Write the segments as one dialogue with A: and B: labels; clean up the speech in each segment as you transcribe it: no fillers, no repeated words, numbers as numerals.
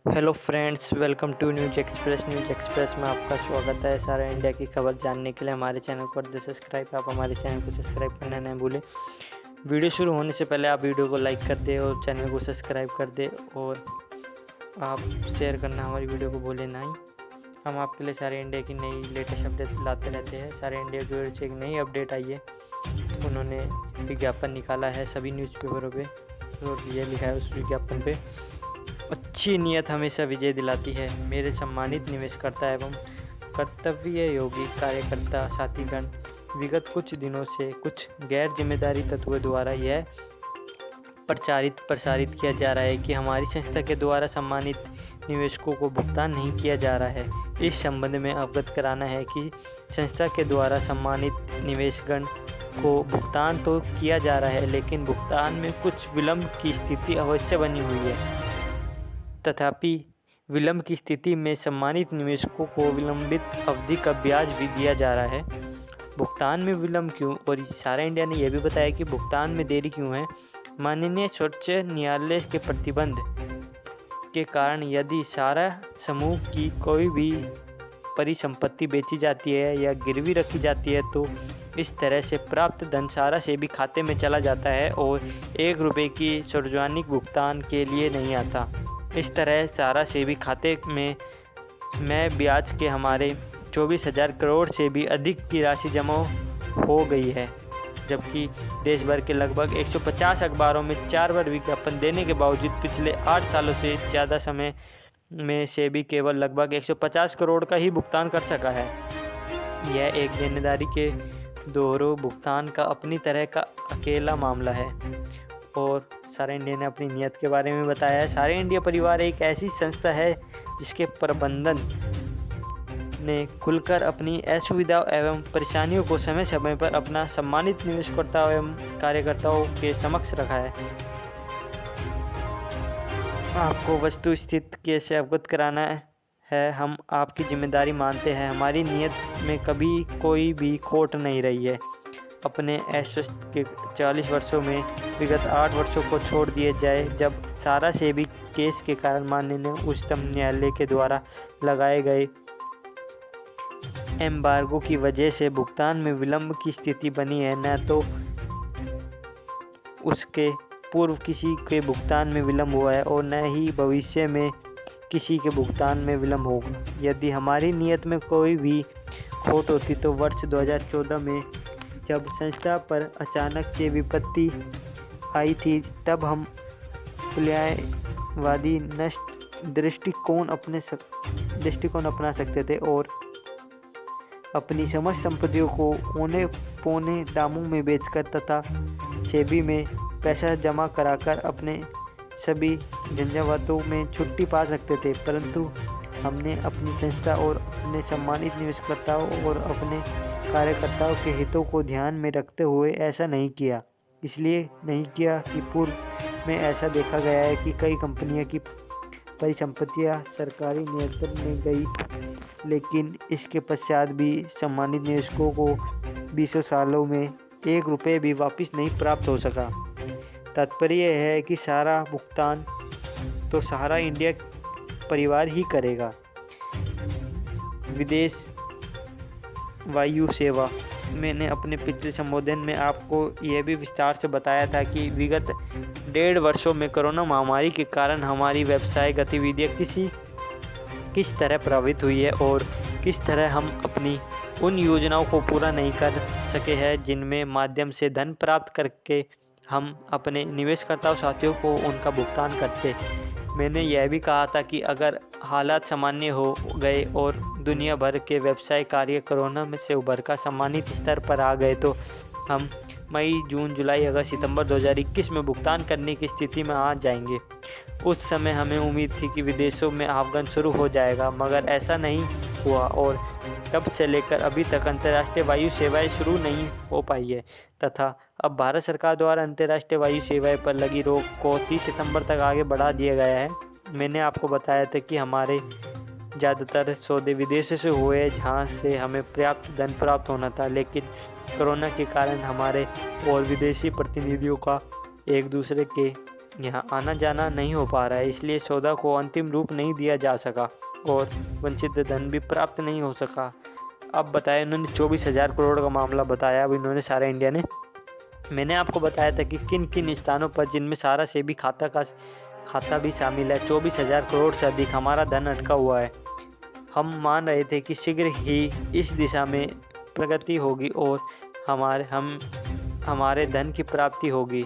A: Hello friends, welcome to News Express. News Express में आपका स्वागत है। सारा इंडिया की खबर जानने के लिए हमारे चैनल को कर दे सब्सक्राइब। आप हमारे चैनल को सब्सक्राइब करना नहीं भूलें। वीडियो शुरू होने से पहले आप वीडियो को लाइक कर दे और चैनल को सब्सक्राइब कर दे, और आप शेयर करना हमारी वीडियो को भूलें नहीं। हम आपके लिए सारे इंडिया की नई लेटेस्ट अपडेट लाते रहते हैं। सारे इंडिया की ओर से एक नई अपडेट आई है। उन्होंने विज्ञापन निकाला है सभी न्यूज़पेपरों पे, और ये लिखा है उस विज्ञापन पे, अच्छी नीयत हमेशा विजय दिलाती है। मेरे सम्मानित निवेशकर्ता एवं कर्तव्ययोगी कार्यकर्ता साथीगण, विगत कुछ दिनों से कुछ गैर जिम्मेदारी तत्वों द्वारा यह प्रसारित किया जा रहा है कि हमारी संस्था के द्वारा सम्मानित निवेशकों को भुगतान नहीं किया जा रहा है। इस संबंध में अवगत कराना है कि संस्था के द्वारा सम्मानित निवेशगण को भुगतान तो किया जा रहा है, लेकिन भुगतान में कुछ विलंब की स्थिति अवश्य बनी हुई है। तथापि विलंब की स्थिति में सम्मानित निवेशकों को विलंबित अवधि का ब्याज भी दिया जा रहा है। भुगतान में विलंब क्यों, और सारा इंडिया ने यह भी बताया कि भुगतान में देरी क्यों है। माननीय सर्वोच्च न्यायालय के प्रतिबंध के कारण यदि सारा समूह की कोई भी परिसंपत्ति बेची जाती है या गिरवी रखी जाती है, तो इस तरह से प्राप्त धन सारा से भी खाते में चला जाता है और 1 रुपये की सार्वजनिक भुगतान के लिए नहीं आता। इस तरह सारा से भी खाते में ब्याज के हमारे 24,000 करोड़ से भी अधिक की राशि जमा हो गई है, जबकि देश भर के लगभग 150 अखबारों में 4 बार विज्ञापन देने के बावजूद पिछले 8 सालों से ज़्यादा समय में से भी केवल लगभग 150 करोड़ का ही भुगतान कर सका है। यह एक देनदारी के दोहरे भुगतान का अपनी तरह का अकेला मामला है। और सारे इंडिया ने अपनी नीयत के बारे में बताया है। सारे इंडिया परिवार एक ऐसी संस्था है जिसके प्रबंधन ने खुलकर अपनी असुविधाओं एवं परेशानियों को समय समय पर अपना सम्मानित निवेशकर्ताओं एवं कार्यकर्ताओं के समक्ष रखा है। आपको वस्तु स्थिति से अवगत कराना है। हम आपकी जिम्मेदारी मानते हैं। हमारी नीयत में कभी कोई भी खोट नहीं रही है। अपने ऐश्वर्य के 40 वर्षों में विगत 8 वर्षों को छोड़ दिए जाए, जब सारा से भी केस के कारण माननीय उच्चतम न्यायालय के द्वारा लगाए गए एम्बार्गो की वजह से भुगतान में विलंब की स्थिति बनी है, न तो उसके पूर्व किसी के भुगतान में विलंब हुआ है और न ही भविष्य में किसी के भुगतान में विलंब होगा। यदि हमारी नीयत में कोई भी खोट होती तो वर्ष 2014 में जब संस्था पर अचानक से विपत्ति आई थी, तब हम न्यायवादी दृष्टिकोण अपना सकते थे और अपनी समस्त संपत्तियों को औने पौने दामों में बेचकर तथा सेबी में पैसा जमा कराकर अपने सभी झंझावातों में छुट्टी पा सकते थे। परंतु हमने अपनी संस्था और अपने सम्मानित निवेशकर्ताओं और अपने कार्यकर्ताओं के हितों को ध्यान में रखते हुए ऐसा नहीं किया। इसलिए नहीं किया कि पूर्व में ऐसा देखा गया है कि कई कंपनियों की परिसंपत्तियां सरकारी नियंत्रण में गई, लेकिन इसके पश्चात भी सम्मानित निवेशकों को 20 सालों में 1 रुपये भी वापस नहीं प्राप्त हो सका। तात्पर्य है कि सारा भुगतान तो सारा इंडिया परिवार ही करेगा। विदेश वायु सेवा, मैंने अपने पिछले संबोधन में आपको यह भी विस्तार से बताया था कि विगत 1.5 वर्षों में कोरोना महामारी के कारण हमारी व्यवसाय गतिविधियाँ किस तरह प्रभावित हुई है और किस तरह हम अपनी उन योजनाओं को पूरा नहीं कर सके हैं जिनमें माध्यम से धन प्राप्त करके हम अपने निवेशकर्ताओं साथियों को उनका भुगतान करते। मैंने यह भी कहा था कि अगर हालात सामान्य हो गए और दुनिया भर के व्यवसाय कार्य कोरोना में से उभर कर सम्मानित स्तर पर आ गए, तो हम मई, जून, जुलाई, अगस्त, सितंबर 2021 में भुगतान करने की स्थिति में आ जाएंगे। उस समय हमें उम्मीद थी कि विदेशों में आवागमन शुरू हो जाएगा, मगर ऐसा नहीं हुआ और तब से लेकर अभी तक अंतर्राष्ट्रीय वायु सेवाएं शुरू नहीं हो पाई है तथा अब भारत सरकार द्वारा अंतर्राष्ट्रीय वायु सेवाएं पर लगी रोक को 30 सितंबर तक आगे बढ़ा दिया गया है। मैंने आपको बताया था कि हमारे ज़्यादातर सौदे विदेश से हुए, जहां से हमें पर्याप्त धन प्राप्त होना था, लेकिन कोरोना के कारण हमारे और विदेशी प्रतिनिधियों का एक दूसरे के यहाँ आना जाना नहीं हो पा रहा है, इसलिए सौदा को अंतिम रूप नहीं दिया जा सका और वंचित धन भी प्राप्त नहीं हो सका। अब बताया इन्होंने 24,000 करोड़ का मामला बताया अब इन्होंने सारा इंडिया ने। मैंने आपको बताया था कि किन किन स्थानों पर, जिनमें सारा सेबी खाता भी शामिल है, 24,000 करोड़ से अधिक हमारा धन अटका हुआ है। हम मान रहे थे कि शीघ्र ही इस दिशा में प्रगति होगी और हमारे धन की प्राप्ति होगी,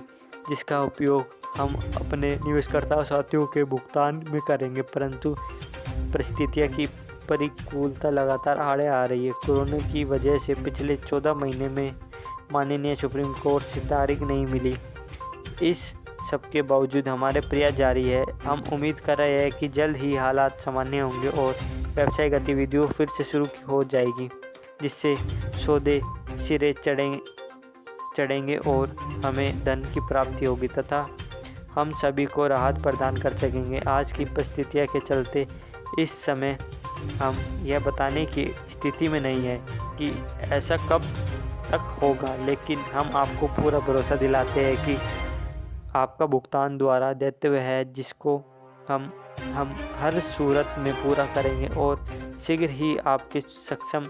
A: जिसका उपयोग हम अपने निवेशकर्ता साथियों के भुगतान में करेंगे। परंतु परिस्थितियों की प्रतिकूलता लगातार आड़े आ रही है। कोरोना की वजह से पिछले 14 महीने में माननीय सुप्रीम कोर्ट से तारीख नहीं मिली। इस सबके बावजूद हमारे प्रयास जारी है। हम उम्मीद कर रहे हैं कि जल्द ही हालात सामान्य होंगे और व्यवसायिक गतिविधियों फिर से शुरू हो जाएगी, जिससे सौदे सिरे चढ़ेंगे और हमें धन की प्राप्ति होगी तथा हम सभी को राहत प्रदान कर सकेंगे। आज की परिस्थितियों के चलते इस समय हम यह बताने की स्थिति में नहीं है कि ऐसा कब तक होगा, लेकिन हम आपको पूरा भरोसा दिलाते हैं कि आपका भुगतान द्वारा दायित्व है, जिसको हम हर सूरत में पूरा करेंगे और शीघ्र ही आपके सक्षम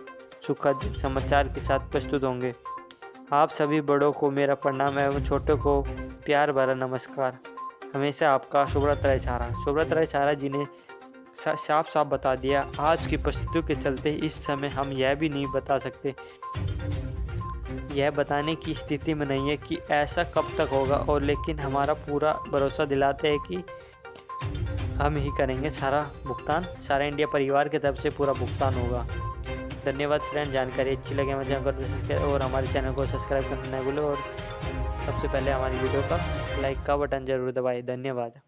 A: सुखद समाचार के साथ प्रस्तुत होंगे। आप सभी बड़ों को मेरा प्रणाम एवं छोटों को प्यार भरा नमस्कार। हमेशा आपका सुब्रत राय सारा जी ने साफ साफ बता दिया। आज की परिस्थितियों के चलते इस समय हम यह भी नहीं बता सकते, यह बताने की स्थिति में नहीं है कि ऐसा कब तक होगा, और लेकिन हमारा पूरा भरोसा दिलाते हैं कि हम ही करेंगे सारा भुगतान। सारा इंडिया परिवार की तरफ से पूरा भुगतान होगा। धन्यवाद फ्रेंड। जानकारी अच्छी लगे हमारे चैनल को और हमारे चैनल को सब्सक्राइब करना न भूलें और सबसे पहले हमारी वीडियो का लाइक का बटन जरूर दबाएं। धन्यवाद।